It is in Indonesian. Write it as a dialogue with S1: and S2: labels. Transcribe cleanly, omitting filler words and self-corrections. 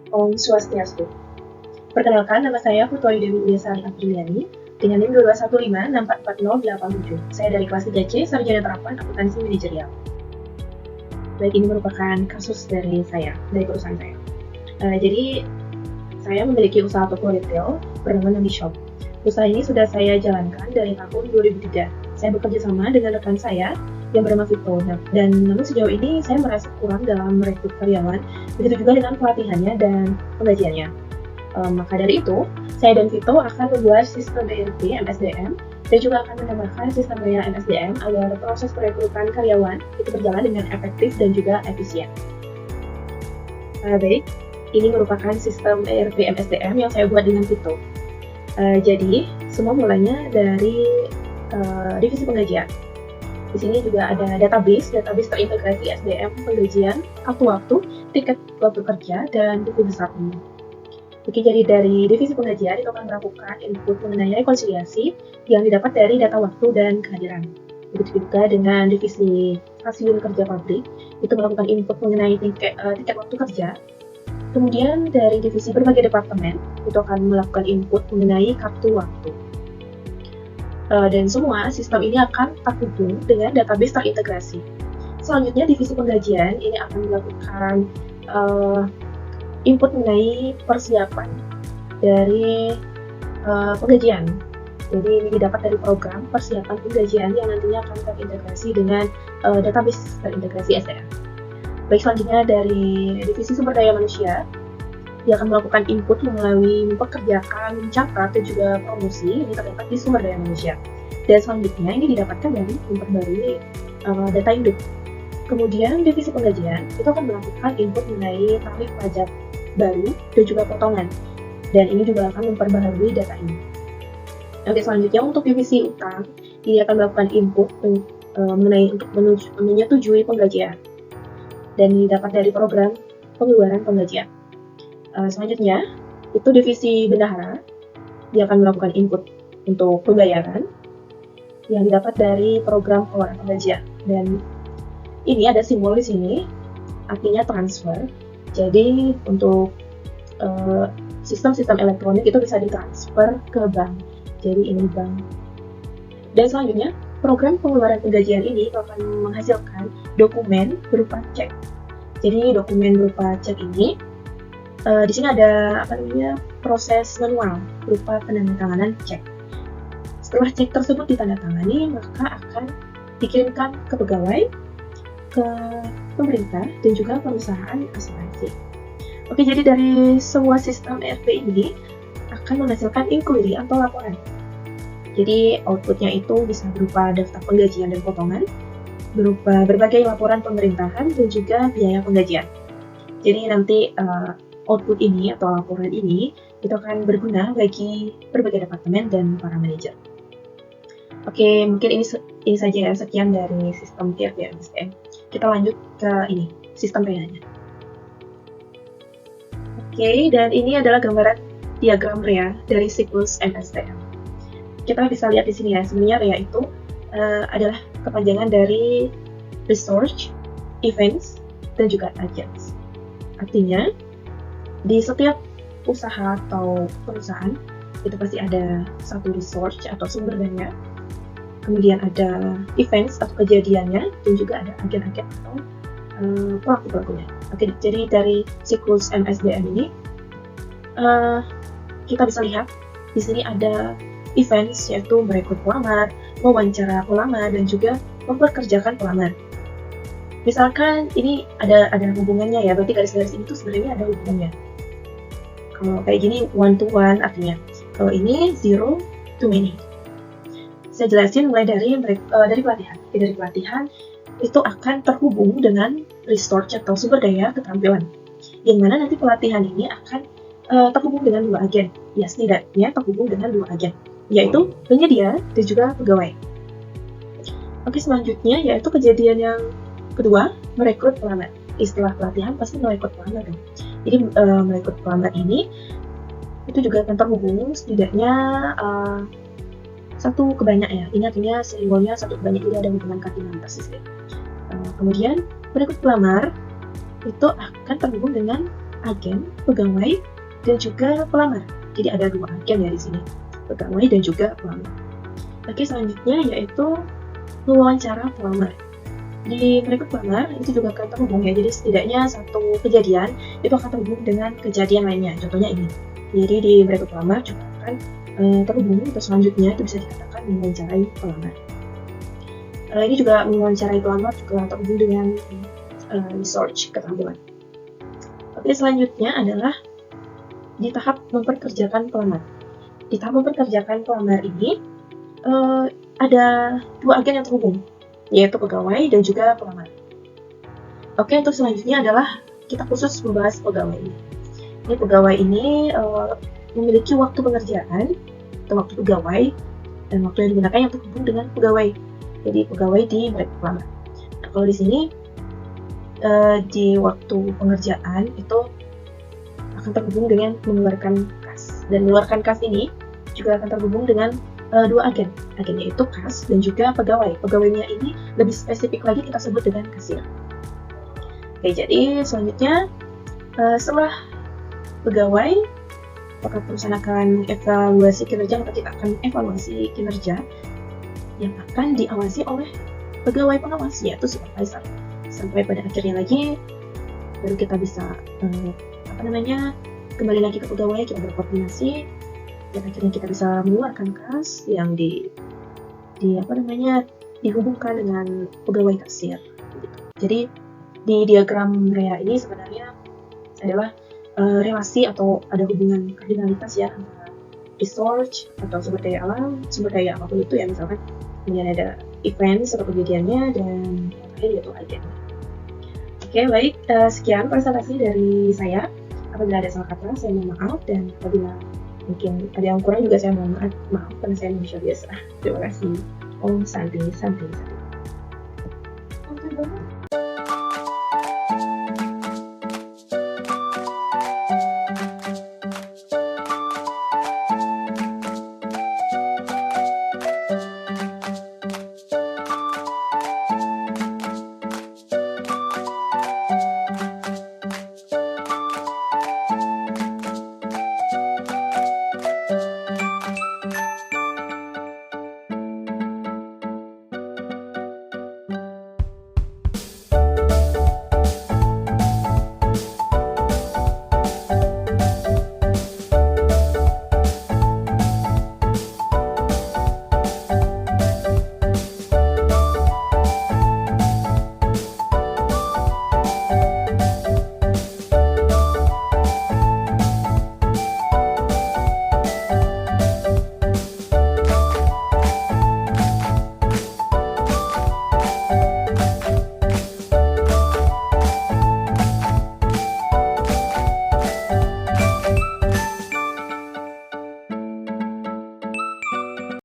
S1: Om Swastiastu. Perkenalkan, nama saya Putri Dewi Ulyasari Apriliani dengan NIM 2215644087. Saya dari kelas 3C, Sarjana Terapan Akuntansi Manajerial. Baik, ini merupakan kasus dari perusahaan saya. Jadi, saya memiliki usaha toko retail bernama Nami Shop. Usaha ini sudah saya jalankan dari tahun 2003. Saya bekerja sama dengan rekan saya yang bernama Vito, dan namun sejauh ini saya merasa kurang dalam merekrut karyawan, begitu juga dengan pelatihannya dan penggajiannya. Maka dari itu, saya dan Vito akan membuat sistem ERP MSDM dan juga akan menambahkan sistem bayar MSDM agar proses perekrutan karyawan itu berjalan dengan efektif dan juga efisien. Baik, ini merupakan sistem ERP MSDM yang saya buat dengan Vito. Jadi, semua mulanya dari divisi penggajian. Di sini juga ada database terintegrasi SDM, penggajian, kartu waktu, tiket waktu kerja, dan buku besar umum. Oke, jadi dari divisi penggajian itu akan melakukan input mengenai rekonsiliasi yang didapat dari data waktu dan kehadiran. Begitu juga dengan divisi stasiun kerja pabrik, itu melakukan input mengenai tiket waktu kerja. Kemudian dari divisi berbagai departemen, itu akan melakukan input mengenai kartu waktu. Dan semua sistem ini akan terhubung dengan database terintegrasi. Selanjutnya, divisi penggajian ini akan melakukan input mengenai persiapan dari penggajian. Jadi ini didapat dari program persiapan penggajian yang nantinya akan terintegrasi dengan database terintegrasi SDM. Baik, selanjutnya dari divisi sumber daya manusia, dia akan melakukan input melalui mempekerjakan, mencatat, dan juga promosi ini terdapat di sumber daya manusia. Dan selanjutnya ini didapatkan dari memperbarui data induk. Kemudian divisi penggajian itu akan melakukan input mengenai tarif pajak baru dan juga potongan. Dan ini juga akan memperbarui data ini. Oke, selanjutnya untuk divisi utang, ini akan melakukan input mengenai untuk menyetujui penggajian. Dan didapat dari program pengeluaran penggajian. Selanjutnya, itu divisi bendahara, dia akan melakukan input untuk pembayaran yang didapat dari program pengeluaran penggajian. Dan ini ada simbol di sini, artinya transfer. Jadi untuk sistem-sistem elektronik itu bisa ditransfer ke bank. Jadi ini bank. Dan selanjutnya, program pengeluaran penggajian ini akan menghasilkan dokumen berupa cek. Jadi dokumen berupa cek ini di sini ada proses manual berupa penandatanganan cek. Setelah cek tersebut ditandatangani, maka akan dikirimkan ke pegawai, ke pemerintah, dan juga perusahaan asuransi. Oke, jadi dari semua sistem ERP ini akan menghasilkan inquiry atau laporan. Jadi outputnya itu bisa berupa daftar penggajian dan potongan, berupa berbagai laporan pemerintahan, dan juga biaya penggajian. Jadi nanti output ini atau laporan ini itu akan berguna bagi berbagai departemen dan para manajer. Oke, mungkin ini saja ya, sekian dari sistem ERP MSDM. Kita lanjut ke sistem REA-nya. Oke, dan ini adalah gambaran diagram REA dari siklus MSDM. Kita bisa lihat di sini ya, sebenarnya REA itu adalah kepanjangan dari research, events, dan juga agents. Artinya, di setiap usaha atau perusahaan itu pasti ada satu research atau sumber daya, kemudian ada events atau kejadiannya, dan juga ada agen-agen atau pelaku-pelakunya. Oke, jadi dari siklus MSDM ini kita bisa lihat di sini ada events, yaitu merekrut pelamar, mewawancara pelamar, dan juga memperkerjakan pelamar. Misalkan ini ada hubungannya ya, berarti garis-garis ini tuh sebenarnya ada hubungannya. Kalau kayak gini one to one artinya, kalau ini zero to many. Saya jelasin mulai dari pelatihan. Dari pelatihan itu akan terhubung dengan resource atau sumber daya keterampilan, yang mana nanti pelatihan ini akan terhubung dengan dua agen. Ya, setidaknya terhubung dengan dua agen, yaitu penyedia dan juga pegawai. Oke, selanjutnya yaitu kejadian yang kedua, merekrut pelamar. Istilah pelatihan pasti merekrut pelamar dong. Jadi merekrut pelamar ini itu juga akan terhubung setidaknya satu ke banyak ya. Ini artinya simbolnya satu ke banyak, jadi ada hubungan kardinal persis ya. Kemudian merekrut pelamar itu akan terhubung dengan agen, pegawai, dan juga pelamar. Jadi ada 2 agen ya di sini, pegawai dan juga pelamar. Oke, selanjutnya yaitu mewawancara pelamar. Di berikut pelamar itu juga akan terhubung ya, jadi setidaknya satu kejadian itu akan terhubung dengan kejadian lainnya. Contohnya ini, jadi di berikut pelamar juga akan terhubung atau selanjutnya itu bisa dikatakan mewawancarai pelamar. Ini juga mewawancarai pelamar juga terhubung dengan research keterampilan. Oke, selanjutnya adalah di tahap memperkerjakan pelamar. Di tahap memperkerjakan pelamar ini ada 2 agen yang terhubung, yaitu pegawai dan juga pelamar. Oke, untuk selanjutnya adalah kita khusus membahas pegawai ini. Ini pegawai ini memiliki waktu pengerjaan atau waktu pegawai dan waktu yang digunakan yang terhubung dengan pegawai. Jadi pegawai di merek pelamar. Nah, kalau di sini di waktu pengerjaan itu akan terhubung dengan mengeluarkan kas, dan mengeluarkan kas ini juga akan terhubung dengan 2 agen. Agennya itu kas dan juga pegawai. Pegawainya ini lebih spesifik lagi kita sebut dengan kasir. Oke, jadi selanjutnya setelah pegawai, apakah perusahaan akan evaluasi kinerja, maka kita akan evaluasi kinerja yang akan diawasi oleh pegawai pengawas, yaitu supervisor. Sampai pada akhirnya lagi baru kita bisa kembali lagi ke pegawai, kita berkoordinasi dan akhirnya kita bisa mengeluarkan kas yang dihubungkan dengan pegawai kasir. Jadi di diagram REA ini sebenarnya adalah relasi atau ada hubungan kardinalitas ya antara research atau sumber daya alam, sumber daya apapun itu ya, misalkan kemudian ada event atau kejadiannya, dan yang lain yaitu agen. Oke, baik, sekian presentasi dari saya. Apabila ada salah kata, saya mohon maaf, dan apabila mungkin ada yang kurang juga saya mohon maaf karena saya manusia biasa. Terima kasih. Om Santi.